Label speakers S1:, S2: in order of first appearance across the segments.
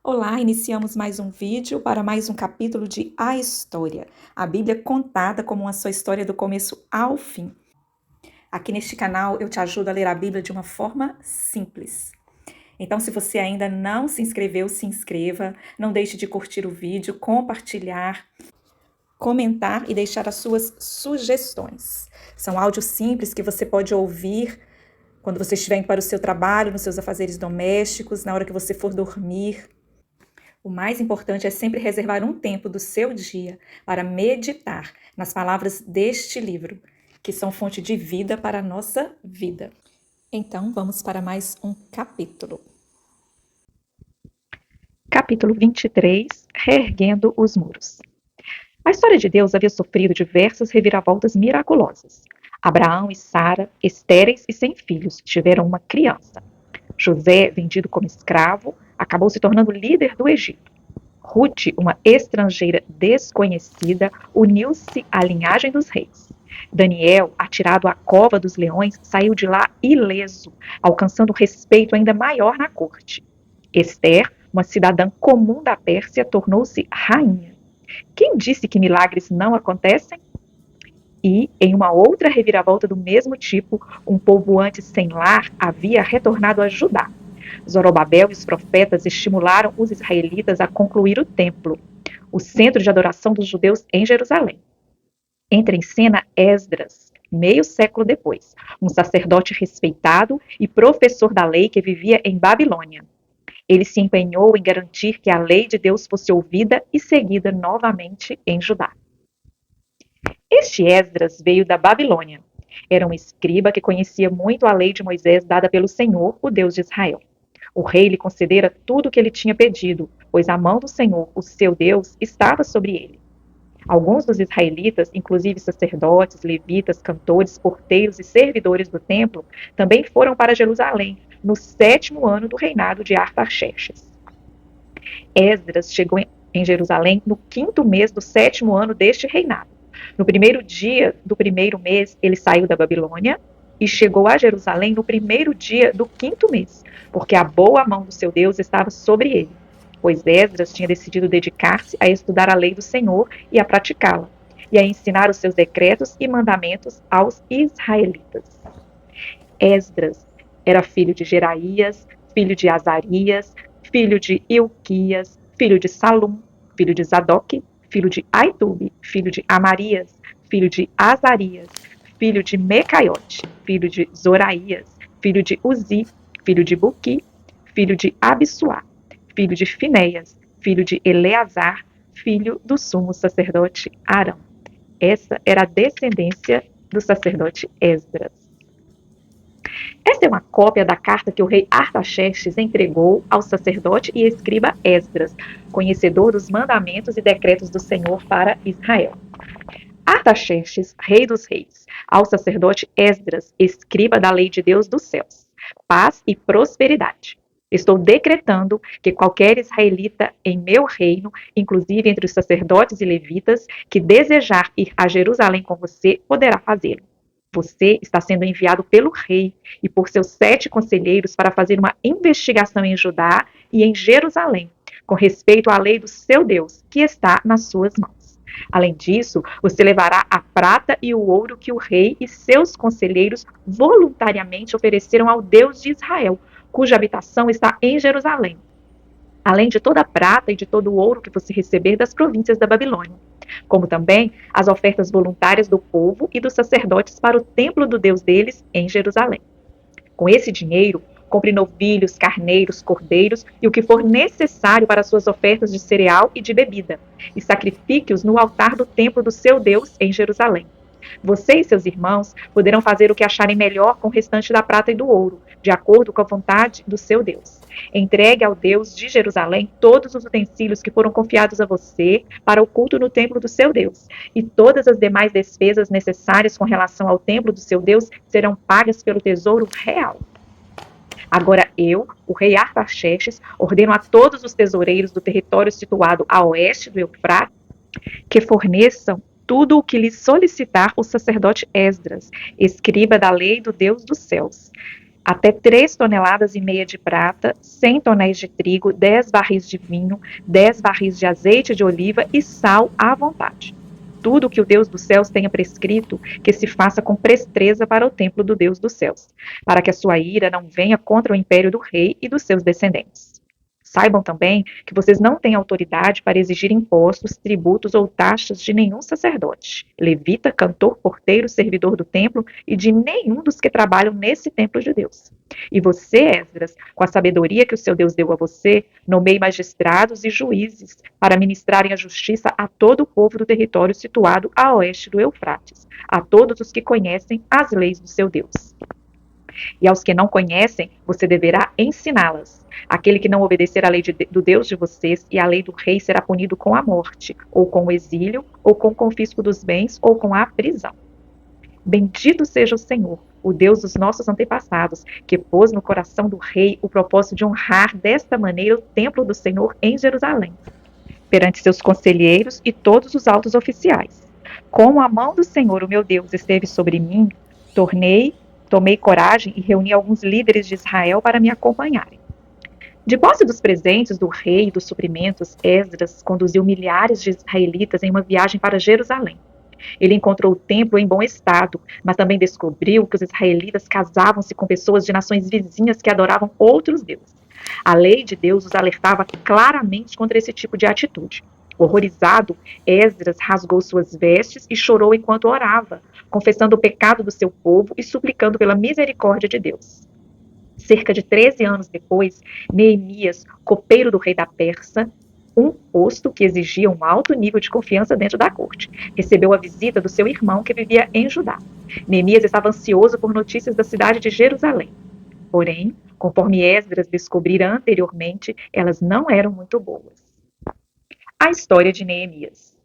S1: Olá, iniciamos mais um vídeo para mais um capítulo de A História, a Bíblia contada como a sua história do começo ao fim. Aqui neste canal eu te ajudo a ler a Bíblia de uma forma simples. Então, se você ainda não se inscreveu, se inscreva, não deixe de curtir o vídeo, compartilhar, comentar e deixar as suas sugestões. São áudios simples que você pode ouvir quando você estiver indo para o seu trabalho, nos seus afazeres domésticos, na hora que você for dormir. O mais importante é sempre reservar um tempo do seu dia para meditar nas palavras deste livro, que são fonte de vida para a nossa vida. Então, vamos para mais um capítulo. Capítulo 23, Reerguendo os Muros. A história de Deus havia sofrido diversas reviravoltas miraculosas. Abraão e Sara, estéreis e sem filhos, tiveram uma criança. José, vendido como escravo, acabou se tornando líder do Egito. Ruth, uma estrangeira desconhecida, uniu-se à linhagem dos reis. Daniel, atirado à cova dos leões, saiu de lá ileso, alcançando respeito ainda maior na corte. Esther, uma cidadã comum da Pérsia, tornou-se rainha. Quem disse que milagres não acontecem? E, em uma outra reviravolta do mesmo tipo, um povo antes sem lar havia retornado a Judá. Zorobabel e os profetas estimularam os israelitas a concluir o templo, o centro de adoração dos judeus em Jerusalém. Entra em cena Esdras, meio século depois, um sacerdote respeitado e professor da lei que vivia em Babilônia. Ele se empenhou em garantir que a lei de Deus fosse ouvida e seguida novamente em Judá. Este Esdras veio da Babilônia. Era um escriba que conhecia muito a lei de Moisés dada pelo Senhor, o Deus de Israel. O rei lhe concedera tudo o que ele tinha pedido, pois a mão do Senhor, o seu Deus, estava sobre ele. Alguns dos israelitas, inclusive sacerdotes, levitas, cantores, porteiros e servidores do templo, também foram para Jerusalém, no 7º ano do reinado de Artaxerxes. Esdras chegou em Jerusalém no 5º mês do 7º ano deste reinado. No primeiro dia do primeiro mês, ele saiu da Babilônia e chegou a Jerusalém no primeiro dia do 5º mês, porque a boa mão do seu Deus estava sobre ele, pois Esdras tinha decidido dedicar-se a estudar a lei do Senhor e a praticá-la, e a ensinar os seus decretos e mandamentos aos israelitas. Esdras era filho de Jeraías, filho de Azarias, filho de Ilquias, filho de Salum, filho de Zadok, filho de Aitube, filho de Amarias, filho de Azarias, filho de Mecaiote, filho de Zoraías, filho de Uzi, filho de Buqui, filho de Abisuá, filho de Finéias, filho de Eleazar, filho do sumo sacerdote Arão. Essa era a descendência do sacerdote Esdras. Esta é uma cópia da carta que o rei Artaxerxes entregou ao sacerdote e escriba Esdras, conhecedor dos mandamentos e decretos do Senhor para Israel. Artaxerxes, rei dos reis, ao sacerdote Esdras, escriba da lei de Deus dos céus, paz e prosperidade. Estou decretando que qualquer israelita em meu reino, inclusive entre os sacerdotes e levitas, que desejar ir a Jerusalém com você, poderá fazê-lo. Você está sendo enviado pelo rei e por seus 7 conselheiros para fazer uma investigação em Judá e em Jerusalém, com respeito à lei do seu Deus, que está nas suas mãos. Além disso, você levará a prata e o ouro que o rei e seus conselheiros voluntariamente ofereceram ao Deus de Israel, cuja habitação está em Jerusalém, além de toda a prata e de todo o ouro que você receber das províncias da Babilônia, como também as ofertas voluntárias do povo e dos sacerdotes para o templo do Deus deles em Jerusalém. Com esse dinheiro, compre novilhos, carneiros, cordeiros e o que for necessário para suas ofertas de cereal e de bebida, e sacrifique-os no altar do templo do seu Deus em Jerusalém. Você e seus irmãos poderão fazer o que acharem melhor com o restante da prata e do ouro, de acordo com a vontade do seu Deus. Entregue ao Deus de Jerusalém todos os utensílios que foram confiados a você para o culto no templo do seu Deus, e todas as demais despesas necessárias com relação ao templo do seu Deus serão pagas pelo tesouro real. Agora eu, o rei Artaxerxes, ordeno a todos os tesoureiros do território situado a oeste do Eufrates que forneçam tudo o que lhes solicitar o sacerdote Esdras, escriba da lei do Deus dos céus. até 3,5 toneladas de prata, 100 tonéis de trigo, 10 barris de vinho, 10 barris de azeite de oliva e sal à vontade. Tudo que o Deus dos céus tenha prescrito, que se faça com presteza para o templo do Deus dos céus, para que a sua ira não venha contra o império do rei e dos seus descendentes. Saibam também que vocês não têm autoridade para exigir impostos, tributos ou taxas de nenhum sacerdote, levita, cantor, porteiro, servidor do templo e de nenhum dos que trabalham nesse templo de Deus. E você, Esdras, com a sabedoria que o seu Deus deu a você, nomeie magistrados e juízes para ministrarem a justiça a todo o povo do território situado a oeste do Eufrates, a todos os que conhecem as leis do seu Deus. E aos que não conhecem, você deverá ensiná-las. Aquele que não obedecer à lei do Deus de vocês e à lei do rei será punido com a morte, ou com o exílio, ou com o confisco dos bens, ou com a prisão. Bendito seja o Senhor, o Deus dos nossos antepassados, que pôs no coração do rei o propósito de honrar desta maneira o templo do Senhor em Jerusalém, perante seus conselheiros e todos os altos oficiais. Como a mão do Senhor, o meu Deus, esteve sobre mim, tomei coragem e reuni alguns líderes de Israel para me acompanharem. De posse dos presentes do rei e dos suprimentos, Esdras conduziu milhares de israelitas em uma viagem para Jerusalém. Ele encontrou o templo em bom estado, mas também descobriu que os israelitas casavam-se com pessoas de nações vizinhas que adoravam outros deuses. A lei de Deus os alertava claramente contra esse tipo de atitude. Horrorizado, Esdras rasgou suas vestes e chorou enquanto orava, confessando o pecado do seu povo e suplicando pela misericórdia de Deus. Cerca de 13 anos depois, Neemias, copeiro do rei da Pérsia, um posto que exigia um alto nível de confiança dentro da corte, recebeu a visita do seu irmão que vivia em Judá. Neemias estava ansioso por notícias da cidade de Jerusalém. Porém, conforme Esdras descobrira anteriormente, elas não eram muito boas. A história de Neemias.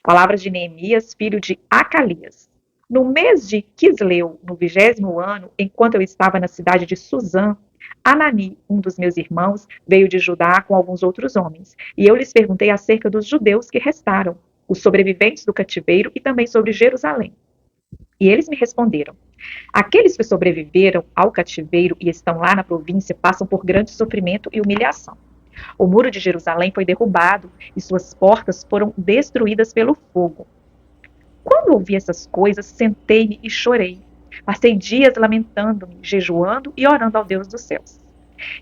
S1: Palavras de Neemias, filho de Acalias. No mês de Quisleu, no 20º ano, enquanto eu estava na cidade de Suzã, Anani, um dos meus irmãos, veio de Judá com alguns outros homens, e eu lhes perguntei acerca dos judeus que restaram, os sobreviventes do cativeiro e também sobre Jerusalém. E eles me responderam: aqueles que sobreviveram ao cativeiro e estão lá na província passam por grande sofrimento e humilhação. O muro de Jerusalém foi derrubado e suas portas foram destruídas pelo fogo. Quando ouvi essas coisas, sentei-me e chorei. Passei dias lamentando-me, jejuando e orando ao Deus dos céus.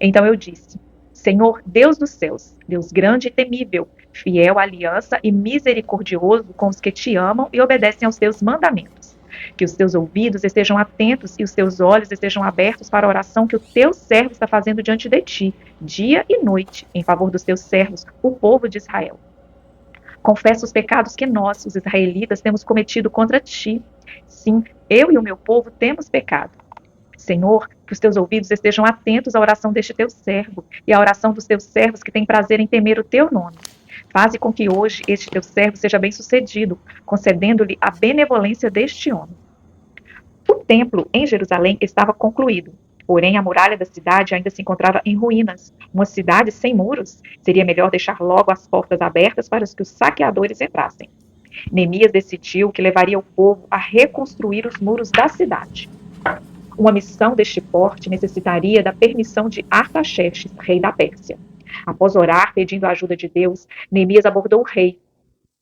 S1: Então eu disse: Senhor, Deus dos céus, Deus grande e temível, fiel à aliança e misericordioso com os que te amam e obedecem aos teus mandamentos. Que os teus ouvidos estejam atentos e os teus olhos estejam abertos para a oração que o teu servo está fazendo diante de ti, dia e noite, em favor dos teus servos, o povo de Israel. Confesso os pecados que nós, os israelitas, temos cometido contra ti. Sim, eu e o meu povo temos pecado. Senhor, que os teus ouvidos estejam atentos à oração deste teu servo e à oração dos teus servos que têm prazer em temer o teu nome. Faze com que hoje este teu servo seja bem-sucedido, concedendo-lhe a benevolência deste homem. O templo em Jerusalém estava concluído, porém a muralha da cidade ainda se encontrava em ruínas. Uma cidade sem muros, seria melhor deixar logo as portas abertas para que os saqueadores entrassem. Neemias decidiu que levaria o povo a reconstruir os muros da cidade. Uma missão deste porte necessitaria da permissão de Artaxerxes, rei da Pérsia. Após orar, pedindo a ajuda de Deus, Neemias abordou o rei,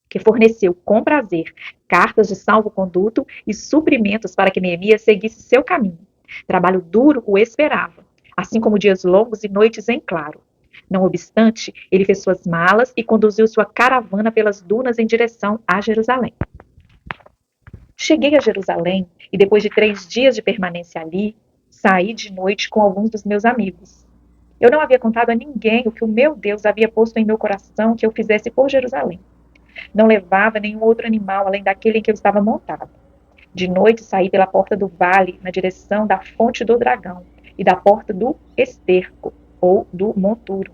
S1: que forneceu com prazer cartas de salvo-conduto e suprimentos para que Neemias seguisse seu caminho. Trabalho duro o esperava, assim como dias longos e noites em claro. Não obstante, ele fez suas malas e conduziu sua caravana pelas dunas em direção a Jerusalém. Cheguei a Jerusalém e, depois de 3 dias de permanência ali, saí de noite com alguns dos meus amigos. Eu não havia contado a ninguém o que o meu Deus havia posto em meu coração que eu fizesse por Jerusalém. Não levava nenhum outro animal além daquele em que eu estava montado. De noite saí pela porta do vale, na direção da fonte do dragão, e da porta do esterco, ou do monturo,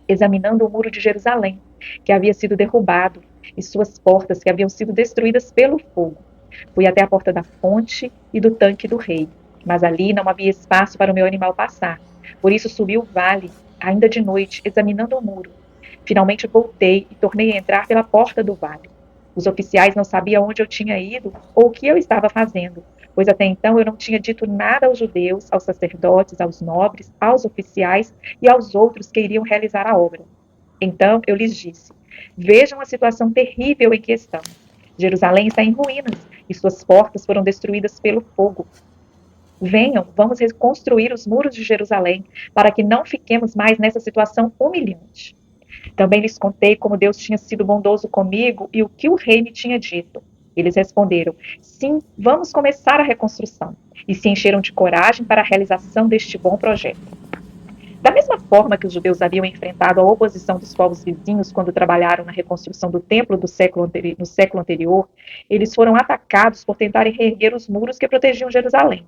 S1: examinando o muro de Jerusalém, que havia sido derrubado, e suas portas que haviam sido destruídas pelo fogo. Fui até a porta da fonte e do tanque do rei, mas ali não havia espaço para o meu animal passar. Por isso subi o vale, ainda de noite, examinando o muro. Finalmente voltei e tornei a entrar pela porta do vale. Os oficiais não sabiam onde eu tinha ido ou o que eu estava fazendo, pois até então eu não tinha dito nada aos judeus, aos sacerdotes, aos nobres, aos oficiais e aos outros que iriam realizar a obra. Então eu lhes disse: vejam a situação terrível em que estamos. Jerusalém está em ruínas e suas portas foram destruídas pelo fogo. Venham, vamos reconstruir os muros de Jerusalém, para que não fiquemos mais nessa situação humilhante. Também lhes contei como Deus tinha sido bondoso comigo e o que o rei me tinha dito. Eles responderam: sim, vamos começar a reconstrução. E se encheram de coragem para a realização deste bom projeto. Da mesma forma que os judeus haviam enfrentado a oposição dos povos vizinhos quando trabalharam na reconstrução do templo no século anterior, eles foram atacados por tentarem reerguer os muros que protegiam Jerusalém.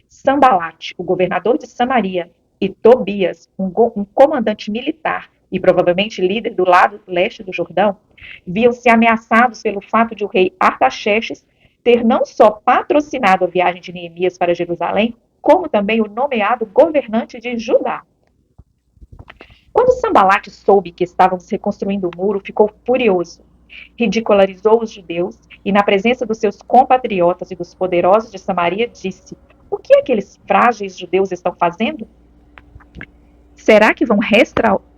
S1: Sanbalate, o governador de Samaria, e Tobias, um comandante militar e provavelmente líder do lado leste do Jordão, viam-se ameaçados pelo fato de o rei Artaxerxes ter não só patrocinado a viagem de Neemias para Jerusalém, como também o nomeado governante de Judá. Quando Sanbalate soube que estávamos reconstruindo o muro, ficou furioso. Ridicularizou os judeus e, na presença dos seus compatriotas e dos poderosos de Samaria, disse: o que aqueles frágeis judeus estão fazendo? Será que vão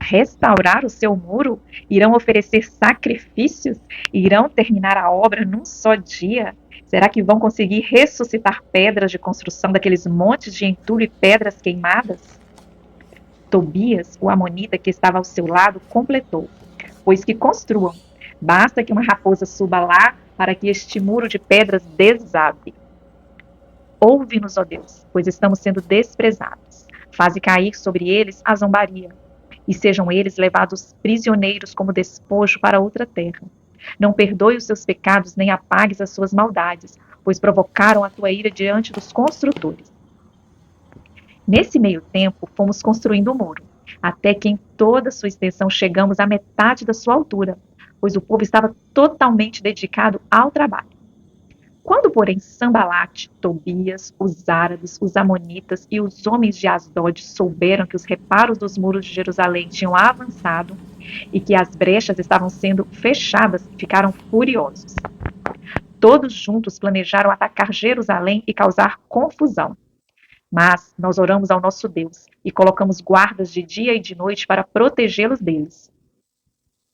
S1: restaurar o seu muro? Irão oferecer sacrifícios? Irão terminar a obra num só dia? Será que vão conseguir ressuscitar pedras de construção daqueles montes de entulho e pedras queimadas? Tobias, o amonita que estava ao seu lado, completou: pois que construam. Basta que uma raposa suba lá para que este muro de pedras desabe. Ouve-nos, ó Deus, pois estamos sendo desprezados. Faze cair sobre eles a zombaria, e sejam eles levados prisioneiros como despojo para outra terra. Não perdoe os seus pecados, nem apagues as suas maldades, pois provocaram a tua ira diante dos construtores. Nesse meio tempo, fomos construindo o muro, até que em toda a sua extensão chegamos à metade da sua altura, pois o povo estava totalmente dedicado ao trabalho. Quando, porém, Sanbalate, Tobias, os árabes, os amonitas e os homens de Asdod souberam que os reparos dos muros de Jerusalém tinham avançado e que as brechas estavam sendo fechadas, ficaram furiosos. Todos juntos planejaram atacar Jerusalém e causar confusão. Mas nós oramos ao nosso Deus e colocamos guardas de dia e de noite para protegê-los deles.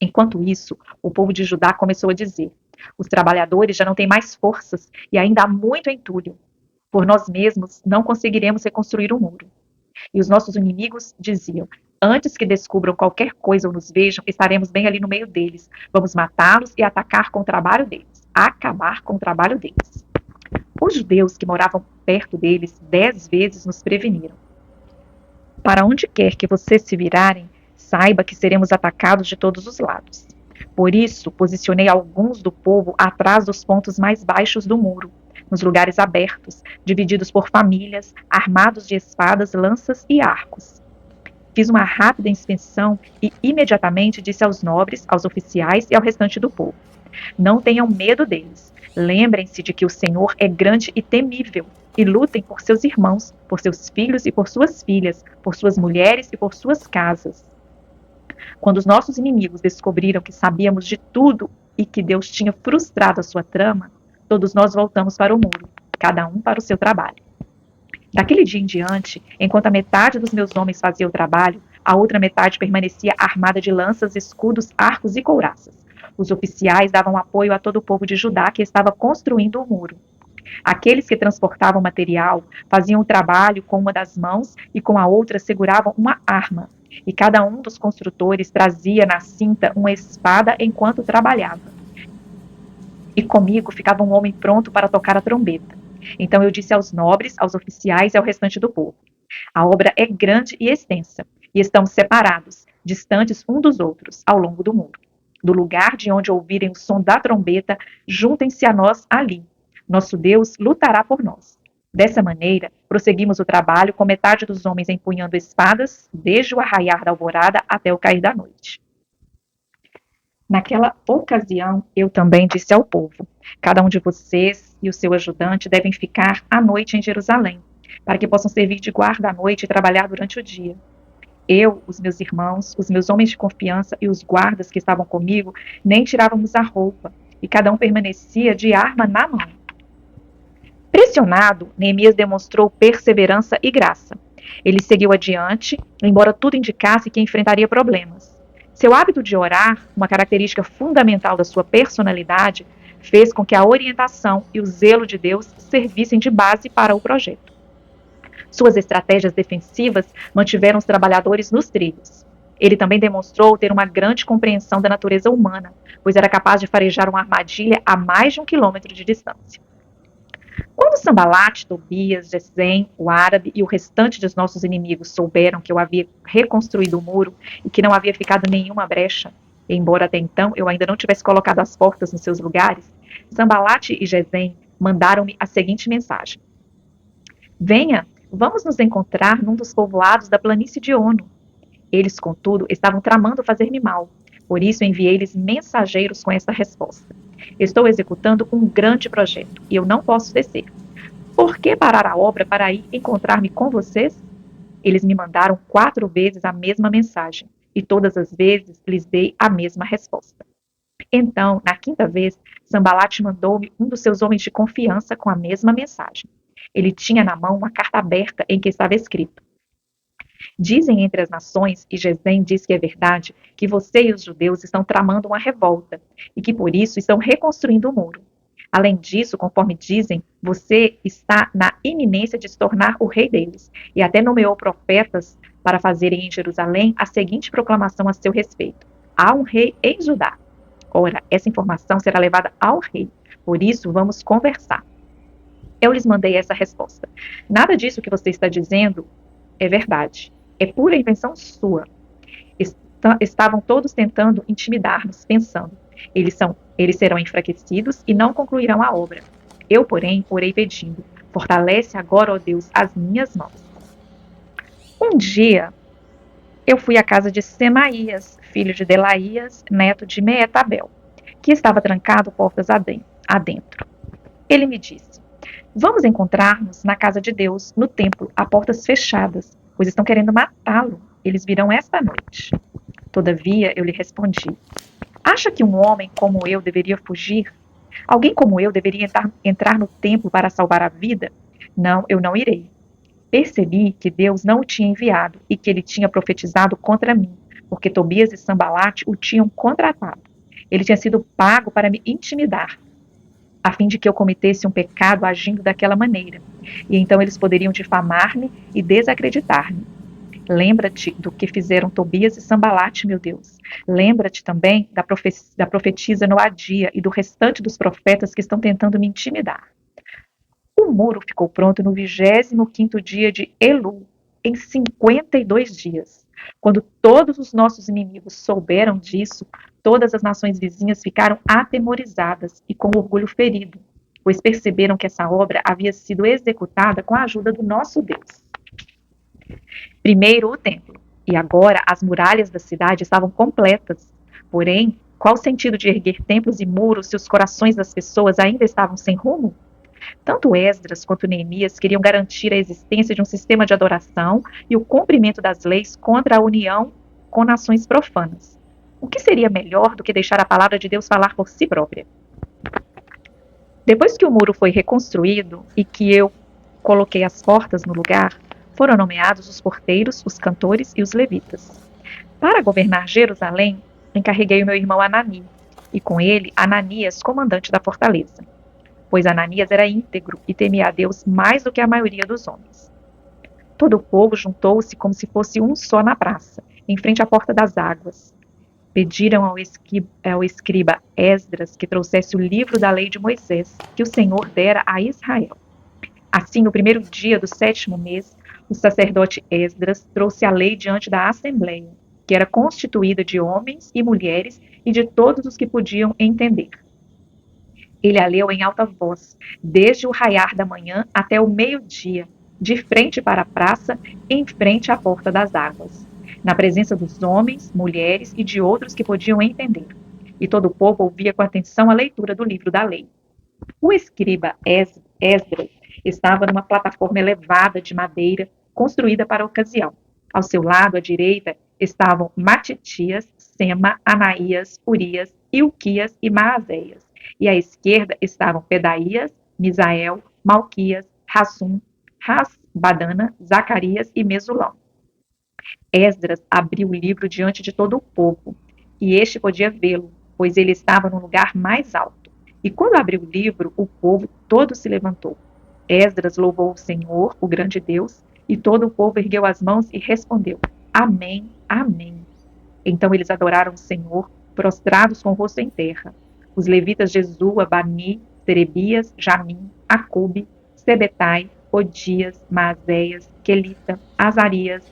S1: Enquanto isso, o povo de Judá começou a dizer: os trabalhadores já não têm mais forças e ainda há muito entulho. Por nós mesmos não conseguiremos reconstruir o muro. E os nossos inimigos diziam: antes que descubram qualquer coisa ou nos vejam, estaremos bem ali no meio deles. Vamos matá-los e atacar com o trabalho deles. Acabar com o trabalho deles. Os judeus que moravam perto deles 10 vezes nos preveniram: para onde quer que vocês se virarem, saiba que seremos atacados de todos os lados. Por isso, posicionei alguns do povo atrás dos pontos mais baixos do muro, nos lugares abertos, divididos por famílias, armados de espadas, lanças e arcos. Fiz uma rápida inspeção e imediatamente disse aos nobres, aos oficiais e ao restante do povo: não tenham medo deles. Lembrem-se de que o Senhor é grande e temível, e lutem por seus irmãos, por seus filhos e por suas filhas, por suas mulheres e por suas casas. Quando os nossos inimigos descobriram que sabíamos de tudo e que Deus tinha frustrado a sua trama, todos nós voltamos para o muro, cada um para o seu trabalho. Daquele dia em diante, enquanto a metade dos meus homens fazia o trabalho, a outra metade permanecia armada de lanças, escudos, arcos e couraças. Os oficiais davam apoio a todo o povo de Judá que estava construindo o muro. Aqueles que transportavam material faziam o trabalho com uma das mãos e com a outra seguravam uma arma. E cada um dos construtores trazia na cinta uma espada enquanto trabalhava. E comigo ficava um homem pronto para tocar a trombeta. Então eu disse aos nobres, aos oficiais e ao restante do povo: a obra é grande e extensa, e estamos separados, distantes um dos outros, ao longo do muro. Do lugar de onde ouvirem o som da trombeta, juntem-se a nós ali. Nosso Deus lutará por nós. Dessa maneira, prosseguimos o trabalho com metade dos homens empunhando espadas, desde o arraiar da alvorada até o cair da noite. Naquela ocasião, eu também disse ao povo: cada um de vocês e o seu ajudante devem ficar à noite em Jerusalém, para que possam servir de guarda à noite e trabalhar durante o dia. Eu, os meus irmãos, os meus homens de confiança e os guardas que estavam comigo nem tirávamos a roupa, e cada um permanecia de arma na mão. Pressionado, Neemias demonstrou perseverança e graça. Ele seguiu adiante, embora tudo indicasse que enfrentaria problemas. Seu hábito de orar, uma característica fundamental da sua personalidade, fez com que a orientação e o zelo de Deus servissem de base para o projeto. Suas estratégias defensivas mantiveram os trabalhadores nos trilhos. Ele também demonstrou ter uma grande compreensão da natureza humana, pois era capaz de farejar uma armadilha a mais de 1 quilômetro de distância. Quando Sambalat, Tobias, Gesem, o árabe e o restante dos nossos inimigos souberam que eu havia reconstruído o muro e que não havia ficado nenhuma brecha, embora até então eu ainda não tivesse colocado as portas nos seus lugares, Sambalat e Gesem mandaram-me a seguinte mensagem: Venha, vamos nos encontrar num dos povoados da planície de Ono. Eles, contudo, estavam tramando fazer-me mal. Por isso enviei-lhes mensageiros com esta resposta: Estou executando um grande projeto e eu não posso descer. Por que parar a obra para ir encontrar-me com vocês? Eles me mandaram 4 vezes a mesma mensagem e todas as vezes lhes dei a mesma resposta. Então, na quinta vez, Sambalat mandou-me um dos seus homens de confiança com a mesma mensagem. Ele tinha na mão uma carta aberta em que estava escrito: Dizem entre as nações, e Gesem diz que é verdade, que você e os judeus estão tramando uma revolta e que por isso estão reconstruindo o muro. Além disso, conforme dizem, você está na iminência de se tornar o rei deles e até nomeou profetas para fazerem em Jerusalém a seguinte proclamação a seu respeito: Há um rei em Judá. Ora, essa informação será levada ao rei, por isso vamos conversar. Eu lhes mandei essa resposta: Nada disso que você está dizendo é verdade. É pura invenção sua. Estavam todos tentando intimidar-nos, pensando: eles serão enfraquecidos e não concluirão a obra. Eu, porém, orei pedindo: Fortalece agora, ó Deus, as minhas mãos. Um dia, eu fui à casa de Semaías, filho de Delaías, neto de Meetabel, que estava trancado portas adentro. Ele me disse: Vamos encontrar-nos na casa de Deus, no templo, a portas fechadas, pois estão querendo matá-lo. Eles virão esta noite. Todavia, eu lhe respondi: Acha que um homem como eu deveria fugir? Alguém como eu deveria entrar no templo para salvar a vida? Não, eu não irei. Percebi que Deus não o tinha enviado e que ele tinha profetizado contra mim, porque Tobias e Sambalat o tinham contratado. Ele tinha sido pago para me intimidar, a fim de que eu cometesse um pecado agindo daquela maneira. E então eles poderiam difamar-me e desacreditar-me. Lembra-te do que fizeram Tobias e Sambalat, meu Deus. Lembra-te também da profetisa Noadia e do restante dos profetas que estão tentando me intimidar. O muro ficou pronto no 25º dia de Elul, em 52 dias. Quando todos os nossos inimigos souberam disso, todas as nações vizinhas ficaram atemorizadas e com orgulho ferido, pois perceberam que essa obra havia sido executada com a ajuda do nosso Deus. Primeiro o templo, e agora as muralhas da cidade estavam completas. Porém, qual o sentido de erguer templos e muros se os corações das pessoas ainda estavam sem rumo? Tanto Esdras quanto Neemias queriam garantir a existência de um sistema de adoração e o cumprimento das leis contra a união com nações profanas. O que seria melhor do que deixar a palavra de Deus falar por si própria? Depois que o muro foi reconstruído e que eu coloquei as portas no lugar, foram nomeados os porteiros, os cantores e os levitas. Para governar Jerusalém, encarreguei o meu irmão Anani, e com ele Ananias, comandante da fortaleza, pois Ananias era íntegro e temia a Deus mais do que a maioria dos homens. Todo o povo juntou-se como se fosse um só na praça, em frente à porta das águas. Pediram ao escriba Esdras que trouxesse o livro da lei de Moisés, que o Senhor dera a Israel. Assim, no primeiro dia do 7º mês, o sacerdote Esdras trouxe a lei diante da assembleia, que era constituída de homens e mulheres e de todos os que podiam entender. Ele a leu em alta voz, desde o raiar da manhã até o meio-dia, de frente para a praça, em frente à porta das águas, na presença dos homens, mulheres e de outros que podiam entender. E todo o povo ouvia com atenção a leitura do livro da lei. O escriba Esdras estava numa plataforma elevada de madeira, construída para a ocasião. Ao seu lado, à direita, estavam Matitias, Sema, Anaías, Urias, Ilquias e Maazéias. E à esquerda estavam Pedaías, Misael, Malquias, Hassum, Hasbadana, Zacarias e Mesulão. Esdras abriu o livro diante de todo o povo, e este podia vê-lo, pois ele estava no lugar mais alto. E quando abriu o livro, o povo todo se levantou. Esdras louvou o Senhor, o grande Deus, e todo o povo ergueu as mãos e respondeu: Amém, Amém. Então eles adoraram o Senhor, prostrados com o rosto em terra. Os levitas Jesua, Bani, Serebias, Jamim, Acube, Sebetai, Odias, Maazéias, Quelita, Azarias,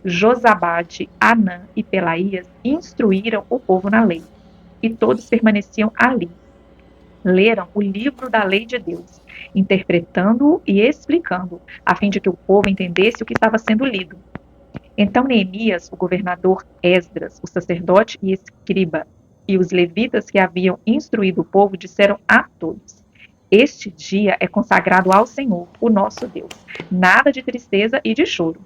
S1: Josabade, Anã e Pelaías instruíram o povo na lei, e todos permaneciam ali. Leram o livro da lei de Deus, interpretando-o e explicando-o, a fim de que o povo entendesse o que estava sendo lido. Então Neemias, o governador, Esdras, o sacerdote e escriba, e os levitas que haviam instruído o povo disseram a todos: Este dia é consagrado ao Senhor, o nosso Deus. Nada de tristeza e de choro,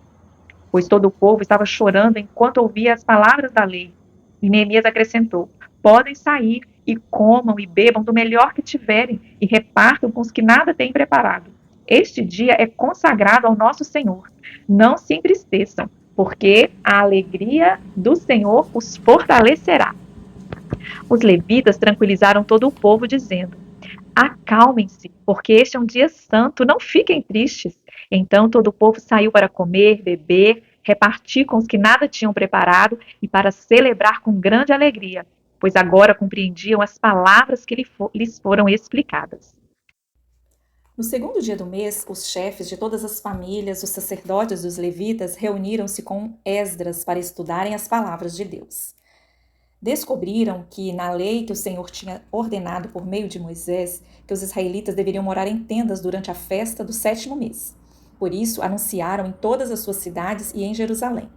S1: pois todo o povo estava chorando enquanto ouvia as palavras da lei. E Neemias acrescentou: Podem sair e comam e bebam do melhor que tiverem e repartam com os que nada têm preparado. Este dia é consagrado ao nosso Senhor. Não se entristeçam, porque a alegria do Senhor os fortalecerá. Os levitas tranquilizaram todo o povo, dizendo: Acalmem-se, porque este é um dia santo, não fiquem tristes. Então todo o povo saiu para comer, beber, repartir com os que nada tinham preparado e para celebrar com grande alegria, pois agora compreendiam as palavras que lhes foram explicadas.
S2: No segundo dia do mês, os chefes de todas as famílias, os sacerdotes e os levitas reuniram-se com Esdras para estudarem as palavras de Deus. Descobriram que, na lei que o Senhor tinha ordenado por meio de Moisés, que os israelitas deveriam morar em tendas durante a festa do 7º mês. Por isso, anunciaram em todas as suas cidades e em Jerusalém: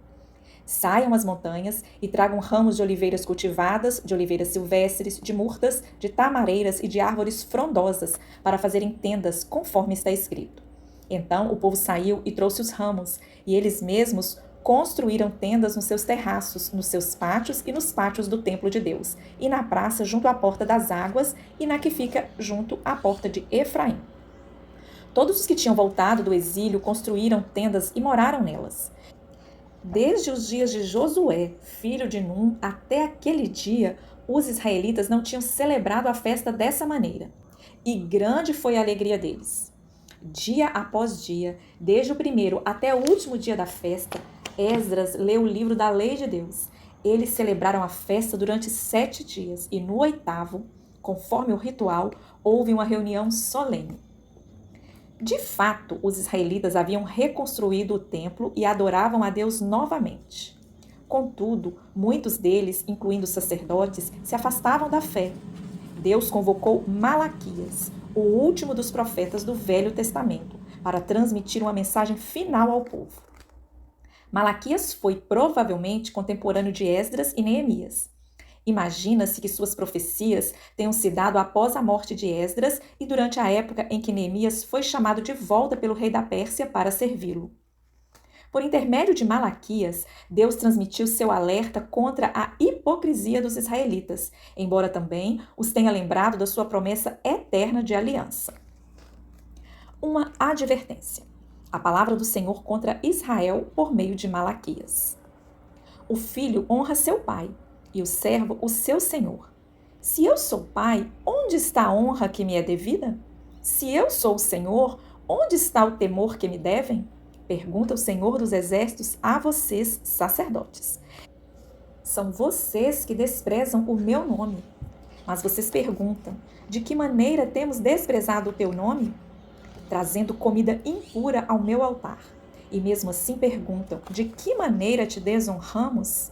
S2: Saiam às montanhas e tragam ramos de oliveiras cultivadas, de oliveiras silvestres, de murtas, de tamareiras e de árvores frondosas, para fazerem tendas, conforme está escrito. Então o povo saiu e trouxe os ramos, e eles mesmos construíram tendas nos seus terraços, nos seus pátios e nos pátios do templo de Deus, e na praça junto à porta das águas, e na que fica junto à porta de Efraim. Todos os que tinham voltado do exílio construíram tendas e moraram nelas. Desde os dias de Josué, filho de Num, até aquele dia, os israelitas não tinham celebrado a festa dessa maneira. E grande foi a alegria deles. Dia após dia, desde o primeiro até o último dia da festa, Esdras leu o livro da lei de Deus. Eles celebraram a festa durante 7 dias e no 8º, conforme o ritual, houve uma reunião solene. De fato, os israelitas haviam reconstruído o templo e adoravam a Deus novamente. Contudo, muitos deles, incluindo os sacerdotes, se afastavam da fé. Deus convocou Malaquias, o último dos profetas do Velho Testamento, para transmitir uma mensagem final ao povo. Malaquias foi provavelmente contemporâneo de Esdras e Neemias. Imagina-se que suas profecias tenham se dado após a morte de Esdras e durante a época em que Neemias foi chamado de volta pelo rei da Pérsia para servi-lo. Por intermédio de Malaquias, Deus transmitiu seu alerta contra a hipocrisia dos israelitas, embora também os tenha lembrado da sua promessa eterna de aliança. Uma advertência. A palavra do Senhor contra Israel por meio de Malaquias. O filho honra seu pai, e o servo o seu senhor. Se eu sou pai, onde está a honra que me é devida? Se eu sou o Senhor, onde está o temor que me devem? Pergunta o Senhor dos Exércitos a vocês, sacerdotes. São vocês que desprezam o meu nome. Mas vocês perguntam: de que maneira temos desprezado o teu nome? Trazendo comida impura ao meu altar. E mesmo assim perguntam: de que maneira te desonramos?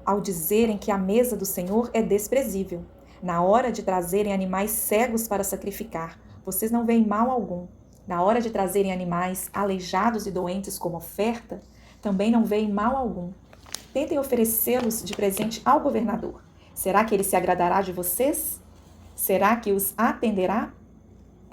S2: Ao dizerem que a mesa do Senhor é desprezível, na hora de trazerem animais cegos para sacrificar, vocês não veem mal algum. Na hora de trazerem animais aleijados e doentes como oferta, também não veem mal algum. Tentem oferecê-los de presente ao governador. Será que ele se agradará de vocês? Será que os atenderá?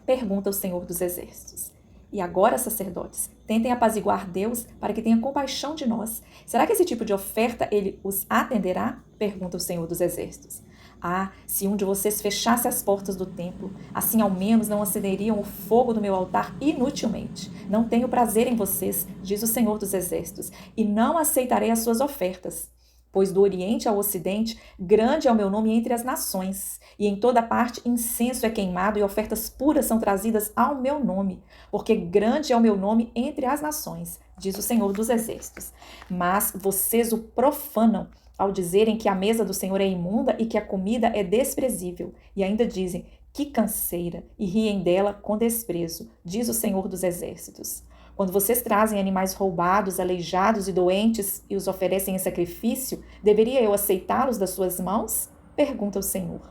S2: Pergunta o Senhor dos Exércitos. E agora, sacerdotes, tentem apaziguar Deus para que tenha compaixão de nós. Será que esse tipo de oferta ele os atenderá? Pergunta o Senhor dos Exércitos. Ah, se um de vocês fechasse as portas do templo, assim ao menos não acenderiam o fogo do meu altar inutilmente. Não tenho prazer em vocês, diz o Senhor dos Exércitos, e não aceitarei as suas ofertas. Pois do Oriente ao Ocidente, grande é o meu nome entre as nações, e em toda parte incenso é queimado e ofertas puras são trazidas ao meu nome, porque grande é o meu nome entre as nações, diz o Senhor dos Exércitos. Mas vocês o profanam ao dizerem que a mesa do Senhor é imunda e que a comida é desprezível, e ainda dizem: que canseira, e riem dela com desprezo, diz o Senhor dos Exércitos. Quando vocês trazem animais roubados, aleijados e doentes e os oferecem em sacrifício, deveria eu aceitá-los das suas mãos? Pergunta o Senhor.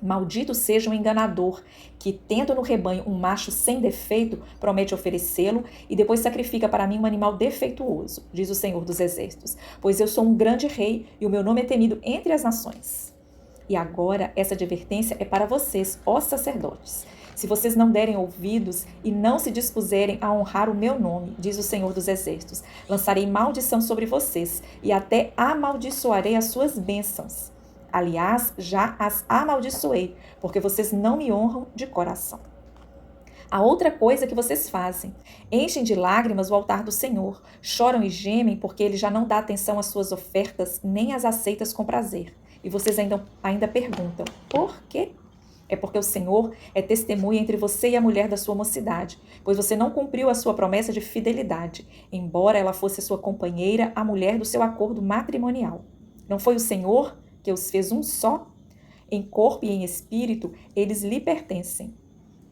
S2: Maldito seja o enganador, que, tendo no rebanho um macho sem defeito, promete oferecê-lo e depois sacrifica para mim um animal defeituoso, diz o Senhor dos Exércitos, pois eu sou um grande rei e o meu nome é temido entre as nações. E agora essa advertência é para vocês, ó sacerdotes. Se vocês não derem ouvidos e não se dispuserem a honrar o meu nome, diz o Senhor dos Exércitos, lançarei maldição sobre vocês e até amaldiçoarei as suas bênçãos. Aliás, já as amaldiçoei, porque vocês não me honram de coração. A outra coisa que vocês fazem: enchem de lágrimas o altar do Senhor, choram e gemem porque ele já não dá atenção às suas ofertas, nem as aceitas com prazer. E vocês ainda perguntam: por quê? É porque o Senhor é testemunha entre você e a mulher da sua mocidade, pois você não cumpriu a sua promessa de fidelidade, embora ela fosse sua companheira, a mulher do seu acordo matrimonial. Não foi o Senhor que os fez um só? Em corpo e em espírito, eles lhe pertencem.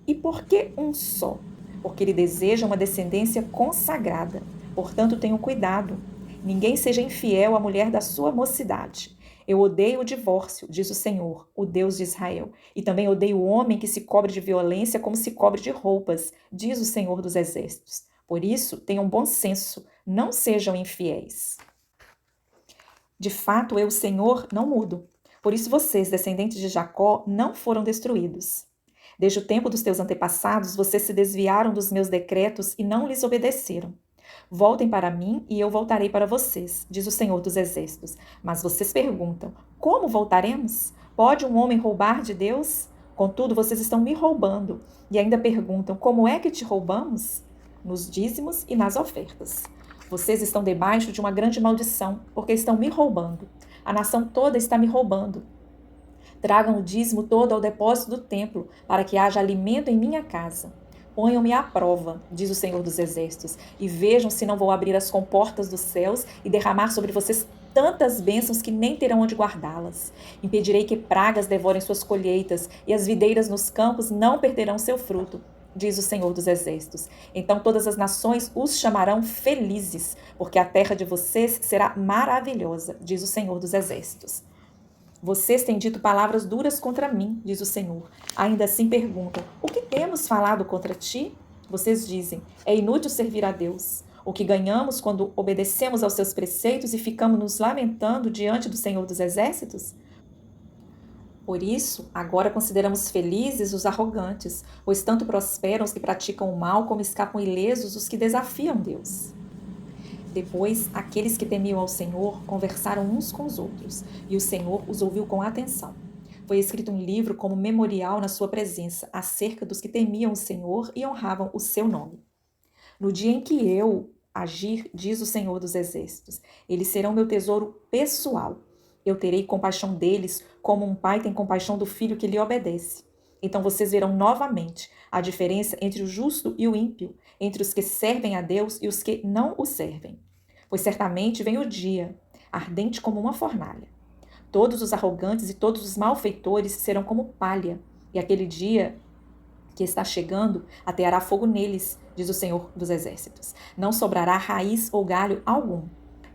S2: E por que um só? Porque ele deseja uma descendência consagrada. Portanto, tenham cuidado. Ninguém seja infiel à mulher da sua mocidade. Eu odeio o divórcio, diz o Senhor, o Deus de Israel. E também odeio o homem que se cobre de violência como se cobre de roupas, diz o Senhor dos Exércitos. Por isso, tenham bom senso, não sejam infiéis. De fato, eu, o Senhor, não mudo. Por isso vocês, descendentes de Jacó, não foram destruídos. Desde o tempo dos teus antepassados, vocês se desviaram dos meus decretos e não lhes obedeceram. Voltem para mim e eu voltarei para vocês, diz o Senhor dos Exércitos. Mas vocês perguntam: como voltaremos? Pode um homem roubar de Deus? Contudo, vocês estão me roubando. E ainda perguntam: como é que te roubamos? Nos dízimos e nas ofertas. Vocês estão debaixo de uma grande maldição, porque estão me roubando. A nação toda está me roubando. Tragam o dízimo todo ao depósito do templo, para que haja alimento em minha casa. Ponham-me à prova, diz o Senhor dos Exércitos, e vejam se não vou abrir as comportas dos céus e derramar sobre vocês tantas bênçãos que nem terão onde guardá-las. Impedirei que pragas devorem suas colheitas, e as videiras nos campos não perderão seu fruto, diz o Senhor dos Exércitos. Então todas as nações os chamarão felizes, porque a terra de vocês será maravilhosa, diz o Senhor dos Exércitos. Vocês têm dito palavras duras contra mim, diz o Senhor. Ainda assim perguntam: o que temos falado contra ti? Vocês dizem: é inútil servir a Deus. O que ganhamos quando obedecemos aos seus preceitos e ficamos nos lamentando diante do Senhor dos Exércitos? Por isso, agora consideramos felizes os arrogantes, pois tanto prosperam os que praticam o mal como escapam ilesos os que desafiam Deus. Depois, aqueles que temiam ao Senhor conversaram uns com os outros, e o Senhor os ouviu com atenção. Foi escrito um livro como memorial na sua presença, acerca dos que temiam o Senhor e honravam o seu nome. No dia em que eu agir, diz o Senhor dos Exércitos, eles serão meu tesouro pessoal. Eu terei compaixão deles, como um pai tem compaixão do filho que lhe obedece. Então vocês verão novamente a diferença entre o justo e o ímpio, entre os que servem a Deus e os que não o servem. Pois certamente vem o dia, ardente como uma fornalha. Todos os arrogantes e todos os malfeitores serão como palha, e aquele dia que está chegando ateará fogo neles, diz o Senhor dos Exércitos. Não sobrará raiz ou galho algum.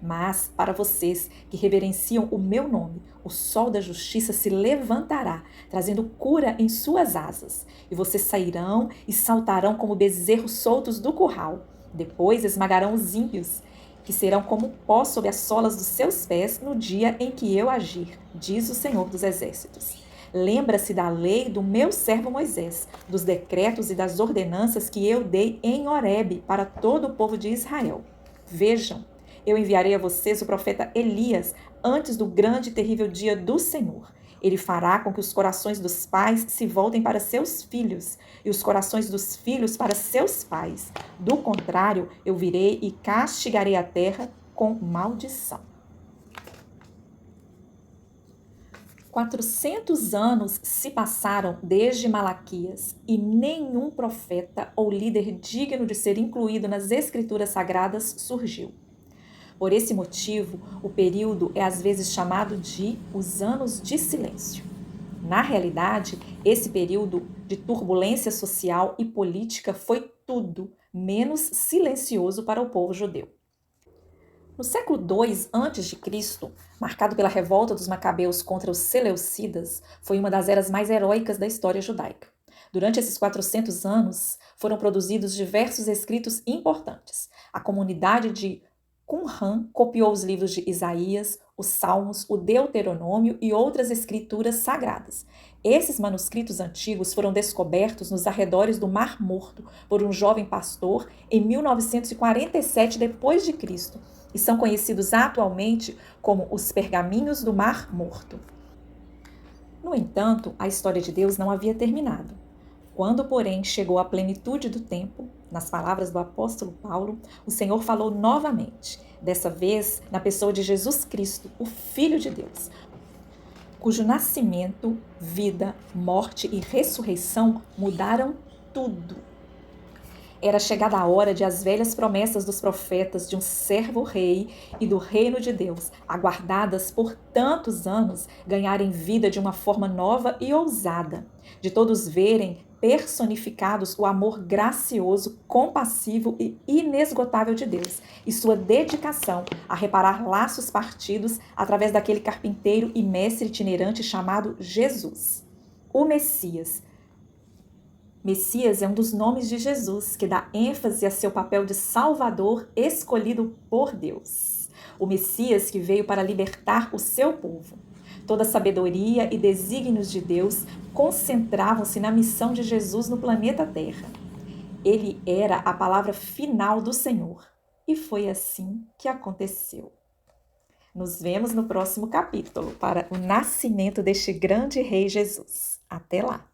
S2: Mas, para vocês que reverenciam o meu nome, o sol da justiça se levantará, trazendo cura em suas asas. E vocês sairão e saltarão como bezerros soltos do curral. Depois esmagarão os ímpios, que serão como pó sob as solas dos seus pés no dia em que eu agir, diz o Senhor dos Exércitos. Lembra-se da lei do meu servo Moisés, dos decretos e das ordenanças que eu dei em Horebe para todo o povo de Israel. Vejam, eu enviarei a vocês o profeta Elias antes do grande e terrível dia do Senhor. Ele fará com que os corações dos pais se voltem para seus filhos e os corações dos filhos para seus pais. Do contrário, eu virei e castigarei a terra com maldição. 400 anos se passaram desde Malaquias e nenhum profeta ou líder digno de ser incluído nas Escrituras Sagradas surgiu. Por esse motivo, o período é às vezes chamado de os anos de silêncio. Na realidade, esse período de turbulência social e política foi tudo menos silencioso para o povo judeu. No século II a.C., marcado pela revolta dos macabeus contra os seleucidas, foi uma das eras mais heróicas da história judaica. Durante esses 400 anos, foram produzidos diversos escritos importantes. A comunidade de Qumran copiou os livros de Isaías, os Salmos, o Deuteronômio e outras escrituras sagradas. Esses manuscritos antigos foram descobertos nos arredores do Mar Morto por um jovem pastor em 1947 d.C. e são conhecidos atualmente como os Pergaminhos do Mar Morto. No entanto, a história de Deus não havia terminado. Quando, porém, chegou a plenitude do tempo, nas palavras do apóstolo Paulo, o Senhor falou novamente, dessa vez na pessoa de Jesus Cristo, o Filho de Deus, cujo nascimento, vida, morte e ressurreição mudaram tudo. Era chegada a hora de as velhas promessas dos profetas de um servo-rei e do reino de Deus, aguardadas por tantos anos, ganharem vida de uma forma nova e ousada, de todos verem personificados o amor gracioso, compassivo e inesgotável de Deus e sua dedicação a reparar laços partidos através daquele carpinteiro e mestre itinerante chamado Jesus, o Messias. Messias é um dos nomes de Jesus, que dá ênfase a seu papel de Salvador escolhido por Deus. O Messias que veio para libertar o seu povo. Toda a sabedoria e desígnios de Deus concentravam-se na missão de Jesus no planeta Terra. Ele era a palavra final do Senhor. E foi assim que aconteceu. Nos vemos no próximo capítulo para o nascimento deste grande rei Jesus. Até lá!